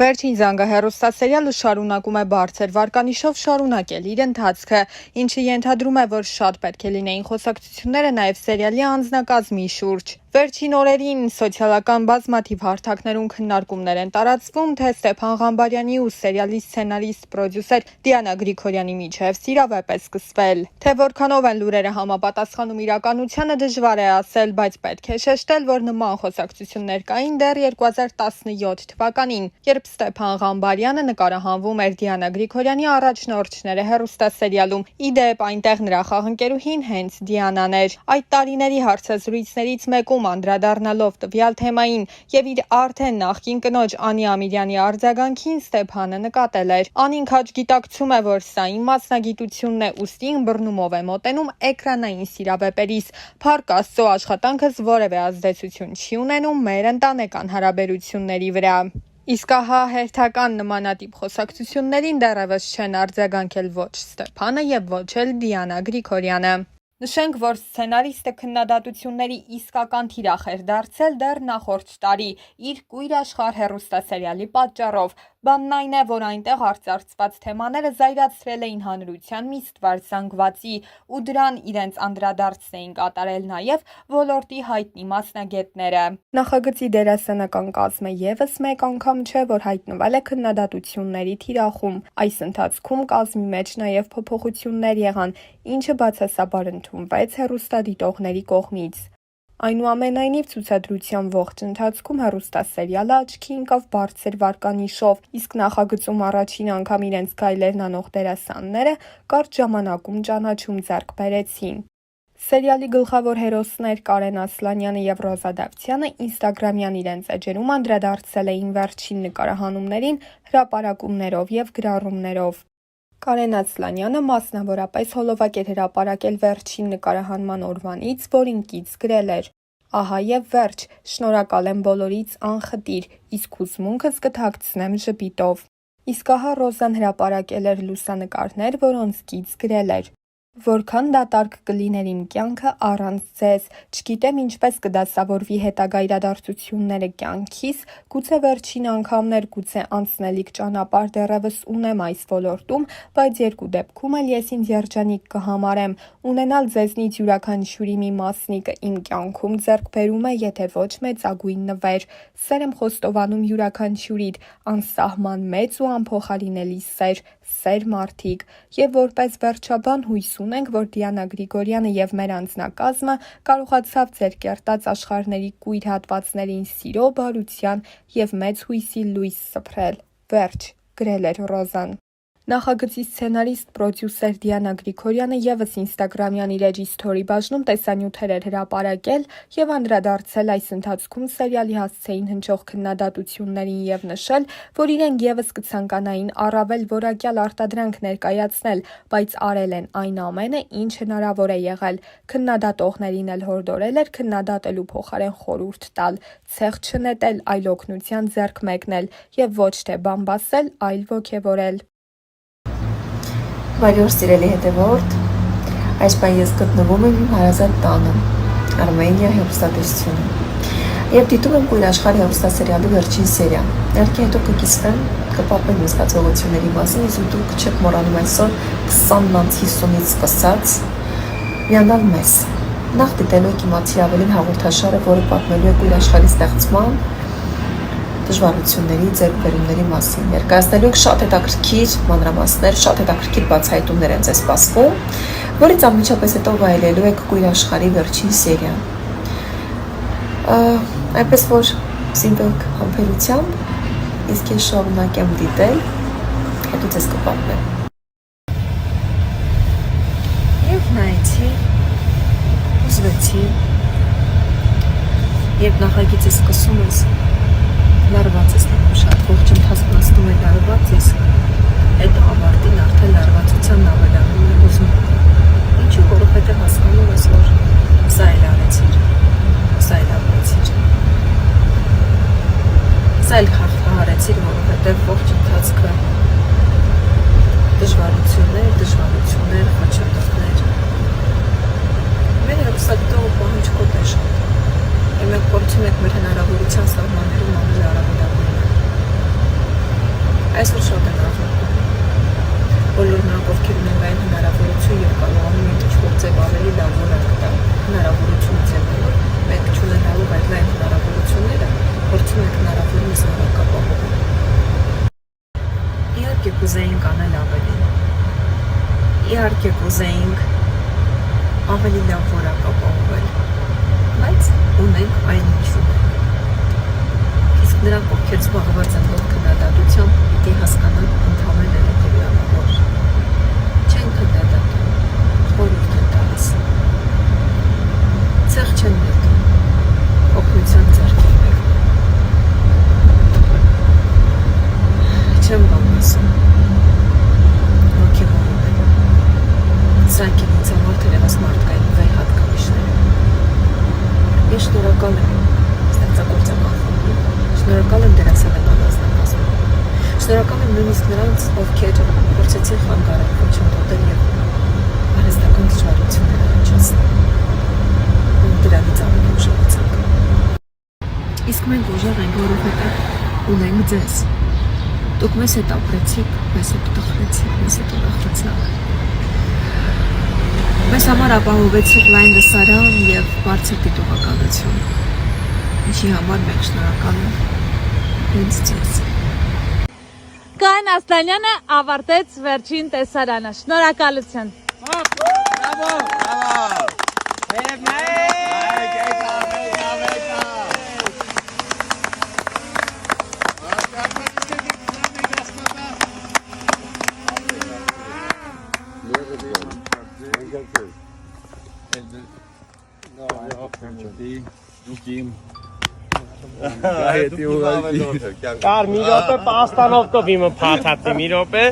Վերջին զանգը հեռուստասերիալը շարունակում է բարձր վարկանիշով շարունակել իր ընթացքը, ինչը ենթադրում է, որ շատ պետք է լինեին խոսակցությունները նաև սերիալի անձնակազմի շուրջ։ Վերջին օրերին սոցիալական բազմաթիվ հարթակներում քննարկումներ են տարածվում, թե Ստեփան Ղամբարյանի ու սերիալի սցենարիստ, պրոդյուսեր Դիանա Գրիգորյանի միջև սիրավեպ է սկսվել։ Թե որքանով են լուրերը համապատասխանում իրականությանը դժվար է ասել, բայց պետք է շեշտել, որ նման խոսակցություններ կային դեռ 2017 թվականին, երբ Ստեփան Ղամբարյանը նկարահանվում էր Դիանա Գրիգորյանի առաջնորդները հեռուստասերիալում։ Ի դեպ, այնտեղ նրա խաղընկերուհին հենց Դիանան էր։ Այդ տարիների հարցազրույցներից մեկում անդրադառնալով տվյալ թեմային եւ իր արդեն նախկին կնոջ Անի Ամիրյանի արձագանքին Ստեփանը նկատել էր. «Անին քաջ գիտակցում է, որ սա իմ մասնագիտությունն է, ուստի ըմբռնումով է մոտենում էկրանային սիրավեպերիս։ Փառք Աստծո, աշխատանքս որևէ ազդեցություն չի ունենում մեր ընտանեկան հարաբերությունների վրա»։ Իսկ ահա հերթական նմանատիպ խոսակցություններին դեռևս չեն արձագանքել ոչ Ստեփանը եւ ոչ էլ Դիանա Գրիգորյանը։ Նշենք, որ սցենարիստը քննադատությունների իսկական թիրախ էր դարձել դեռ նախորդ տարի իր «Կույր աշխարհ» հեռուստասերիալի պատճառով։ Բանն այն է, որ այնտեղ արծարծված թեմաները զայրացրել էին հանրության մի ստվար զանգվածի ու դրան իրենց անդրադարձն էին կատարել նաև ոլորտի հայտնի մասնագետները։ Նախագծի դերասանական կազմը ևս մեկ անգամ չէ, որ հայտնվել է քննադատությունների թիրախում։ Այս ընթացքում կազմի մեջ նաև փոփոխություններ եղան, ինչը բացասաբար ընդունվեց հեռուստադիտողների կողմից։ Այնուամենայնիվ, ցուցադրության ողջ ընթացքում հեռուստասերիալը աչքի ընկավ բարձր վարկանիշով, իսկ նախագծում առաջին անգամ իրենց գայլերն անող դերասանները կարճ ժամանակում ճանաչում ձեռք բերեցին։ Սերիալի գլխավոր հերոսներ Կարեն Ասլանյանը եւ Ռոզա Դավթյանը ինստագրամյան իրենց էջերում անդրադարձել էին վերջին նկարահանումներին հրապարակումներով եւ գրառումներով։ Կարեն Ասլանյանը մասնավորապես հոլովակ էր հրապարակել վերջին նկարահանման օրվանից, որին կից գրել էր. «Ահա եւ վերջ, շնորհակալ եմ բոլորից անխտիր, իսկ հուզմունքս կթաքցնեմ ժպիտով»։ Իսկ ահա Ռոզան հրապարակել էր լուսանկարներ, որոնց կից գրել էր. «Որքան դատարկ կլիներ իմ կյանքը առանց ձեզ, չգիտեմ ինչպես կդասավորվի հետագա իրադարձությունները կյանքիս, գուցե վերջին անգամներ, գուցե անցնելիք ճանապարհ դեռևս ունեմ այս ոլորտում, բայց երկու դեպքում էլ ես ինձ երջանիկ կհամարեմ, ունենալ ձեզնից յուրաքանչյուրի մի մասնիկը իմ կյանքում ձեռք բերում է, եթե ոչ մեծագույն նվեր, սեր եմ խոստովանում յուրաքանչյուրիդ, անսահման մեծ ու անփոխարինելի սեր մարդիկ, եւ որպես վերջաբան հույս ունենք, որ Դիանա Գրիգորյանը եւ մեր անձնակազմը կարողացավ ձեր կերտած աշխարհների կույր հատվածներին սիրո, բարության եւ մեծ հույսի լույս սփռել։ Վերջ», գրել էր Ռոզան։ Նախագծի սցենարիստ, պրոդյուսեր Դիանա Գրիգորյանը ևս ինստագրամյան իր էջի սթորի բաժնում տեսանյութեր էր հրապարակել եւ անդրադարձել այս ընթացքում սերիալի հասցեին հնչող քննադատություններին եւ նշել, որ իրենք ևս կցանկանային առավել որակյալ արտադրանք ներկայացնել, բայց արել են այն ամենը, ինչ հնարավոր է եղել։ Քննադատողներին էլ հորդորել էր քննադատելու փոխարեն խորհուրդ տալ, ցեղ չնետել, այլ օգնության ձեռք մեկնել եւ ոչ թե բամբասել, այլ ոգեւորել։ Բարի օր սիրելի հետևորդ, այս պահին ես գտնվում եմ իմ հարազատ տանը, Արմենիա հեռուստատեսությունը, եւ դիտում եմ «Կույր աշխարհ» հեռուստասերիալի վերջին սերիան։ Իհարկե հետո կկիսվեմ, կպատմեմ իմ զգացողությունների մասին, իսկ դուք չեք մոռանում այսօր 20:50-ից սկսած միանալ մեզ։ Նախ դիտելու եք իմացի ավելին հաղորդաշարը, որը պատմելու է «Կույր աշխարհի» ստեղծման դժվարությունների, ձեռքբերումների մասին։ Ներկայացնելու եք շատ հետաքրքիր մանրամասներ, շատ հետաքրքիր բացահայտումներ են ձեզ սպասվում, որից անմիջապես հետո վայելելու եք «Կույր աշխարհի» վերջին սերիան։ Այնպես որ զինվեք համբերությամբ, իսկ ես շարունակեմ դիտել, հետո ձեզ կպատմեմ։ Եվ նայեցի, ուզվեցի, երբ նախագիծը սկսում ես, լարված ես թվում շատ ողջ ընթացքում ասում է լարված ես, հետո ավարտին արդեն լարվածության ավելանում է ուզում։ Ինչու, որովհետև հասկանում ես, որ սա էլ արեցիր, սա էլ ապրեցիր, սա էլ խաղթահարեցիր, որովհետև ողջ ընթացքը դժվարություններ, խաչատեղներ։ Մեր հեռուստադիտողը պահանջկոտ է շատ։ Մենք փորձում ենք մեր հնարավորության սահմաններում անել առավելագույնը։ կուզեինք անել ավելի։ Իհարկե կուզեինք ավելի լավ որակապահովել, բայց ունենք այն ինչ ունենք։ Իսկ նրանք, ովքեր զբաղված են այդ քննադատությամբ, պիտի հասկանան ընդհանրեն հետևյալը, որ չեն քննադատում, խորհուրդ են տալիս։ Ցեղ չեն նետում, օգնության ձեռք են բերում։ Չեմ բան ասում, ոգևորում են։ Սրանք են ինձ համար թերևս մարդկային վերհատկանիշները։ Ես շնորհակալ եմ ստեղծագործական խմբին, շնորհակալ եմ դերասանական անձնակազմին, շնորհակալ եմ նույնիսկ նրանց, ովքեր փորձեցին խանգարել, խոչընդոտել և արհեստական դժվարությունները հնչեցնել։ Դրանից ավելի ուժեղացանք։ Իսկ մենք ուժեղ ենք, որովհետև ունենք ձեզ։ Դուք մեզ հետ ապրեցիք, մեզ հետ տխրեցիք, մեզ հետ ուրախացաք։ Մեզ համար ապահովեցիք լայն լսարան և բարձր դիտողականություն, ինչի համար մենք շնորհակալ ենք հենց ձեզ։ Գայան Ասլանյանը ավարտեց վերջին տեսարանը։ Շնորհակալություն։ Կար մի րոպե պաստանով կով իմը փաթաթի մի րոպե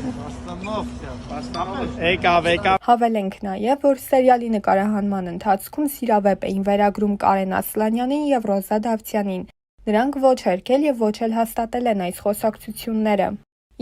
եկավ Հավելենք նաև, որ սերիալի նկարահանման ընթացքում սիրավեպ էին վերագրում Կարեն Ասլանյանին և Ռոզա Դավթյանին։ Նրանք ոչ հերքել և ոչ էլ հաստատել են այս խոսակցությունները։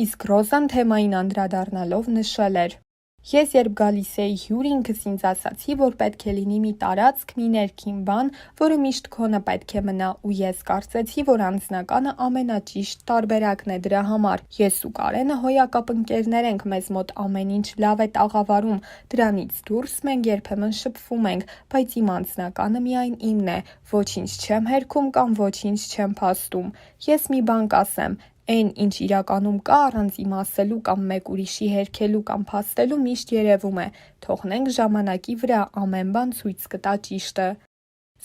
Իսկ Ռոզան թեմային անդրադառնալով նշել էր. Ես երբ գալիս էի հյուր ինքս ինձ ասացի, որ պետք է լինի մի տարածք, մի ներքին բան, որը միշտ քոնը պետք է մնա, ու ես կարծեցի, որ անձնականը ամենաճիշտ տարբերակն է դրա համար։ Ես ու Կարենը հոյակապ ընկերներ ենք, մեզ մոտ ամեն ինչ լավ է տաղավարում, դրանից դուրս մենք երբեմն շփվում ենք, բայց իմ անձնականը միայն իմն է, ոչինչ չեմ հերքում կամ ոչինչ չեմ փաստում։ Ես մի բան կասեմ. Այն, ինչ իրականում կա առանց իմ ասելու կամ մեկ ուրիշի հերքելու կամ փաստելու միշտ երևում է, թողնենք ժամանակի վրա ամեն բան ցույց կտա ճիշտը։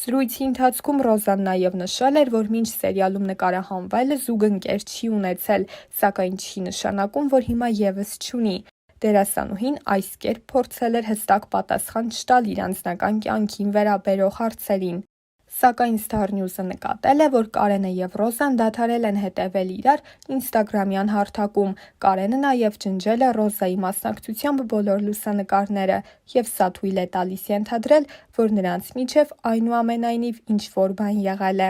Զրույցի ընթացքում Ռոզան նաև նշել էր, որ մինչ սերիալում նկարահանվելը զուգընկեր չի ունեցել, սակայն չի նշանակում, որ հիմա ևս չունի։ Դերասանուհին այս կերպ փորձել էր հստակ պատասխան չտալ իր անձնական կյանքին վերաբերող հարցերին։ Սակայն Star News-ը նկատել է, որ Կարենը և Ռոզան դադարել են հետևել իրար ինստագրամյան հարթակում։ Կարենը նաև ջնջել է Ռոզայի մասնակցությամբ բոլոր լուսանկարները և սա թույլ է տալիս ենթադրել, որ նրանց միջև այնուամենայնիվ ինչ-որ բան եղել է։